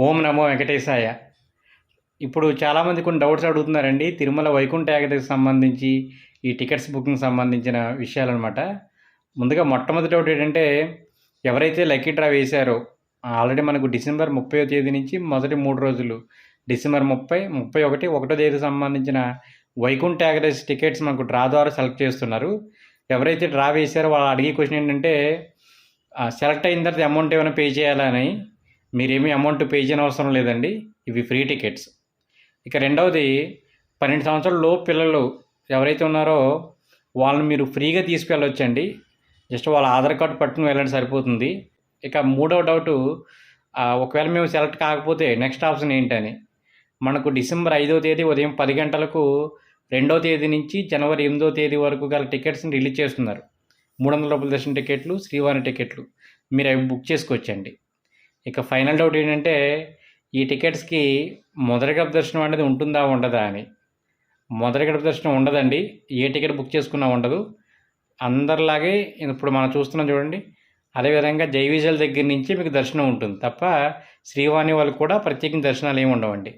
ఓం నమో వెంకటేశాయ. ఇప్పుడు చాలామంది కొన్ని డౌట్స్ అడుగుతున్నారండి. తిరుమల వైకుంఠ ఏకాదశికి సంబంధించి ఈ టికెట్స్ బుకింగ్ సంబంధించిన విషయాలన్నమాట. ముందుగా మొట్టమొదటి డౌట్ ఏంటంటే, ఎవరైతే లక్కీ డ్రా వేశారో ఆల్రెడీ మనకు డిసెంబర్ 30వ తేదీ నుంచి మొదటి 3 రోజులు డిసెంబర్ 30, 31, 1వ తేదీకి సంబంధించిన వైకుంఠ ఏకాదశి టికెట్స్ మనకు డ్రా ద్వారా సెలెక్ట్ చేస్తున్నారు. ఎవరైతే డ్రా వేశారో వాళ్ళు అడిగే క్వశ్చన్ ఏంటంటే, సెలెక్ట్ అయిన తర్వాత అమౌంట్ ఏమైనా పే చేయాలా అని. మీరేమీ అమౌంట్ పే చేయని అవసరం లేదండి. ఇవి ఫ్రీ టికెట్స్. ఇక రెండవది, 12 సంవత్సరాల లోపు పిల్లలు ఎవరైతే ఉన్నారో వాళ్ళని మీరు ఫ్రీగా తీసుకెళ్ళొచ్చండి. జస్ట్ వాళ్ళ ఆధార్ కార్డు పట్టుకుని వెళ్ళండి సరిపోతుంది. ఇక మూడవ డౌటు, ఒకవేళ మేము సెలెక్ట్ కాకపోతే నెక్స్ట్ ఆప్షన్ ఏంటని. మనకు డిసెంబర్ 5వ తేదీ ఉదయం 10 గంటలకు 2వ తేదీ నుంచి జనవరి 8వ తేదీ వరకు గల టికెట్స్ని రిలీజ్ చేస్తున్నారు. 300 రూపాయల దర్శన టికెట్లు, శ్రీవారి టికెట్లు. మీరు అవి బుక్ చేసుకోవచ్చండి. ఇక ఫైనల్ డౌట్ ఏంటంటే, ఈ టికెట్స్కి మొదటి గడప దర్శనం అనేది ఉంటుందా ఉండదా అని. మొదటి గడప దర్శనం ఉండదండి. ఏ టికెట్ బుక్ చేసుకున్నా ఉండదు. అందరిలాగే ఇప్పుడు మనం చూస్తున్నాం చూడండి, అదేవిధంగా జైవిజల్ దగ్గర నుంచి మీకు దర్శనం ఉంటుంది తప్ప శ్రీవాణి వాళ్ళకి కూడా ప్రత్యేకించి దర్శనాలు ఏమి ఉండవండి.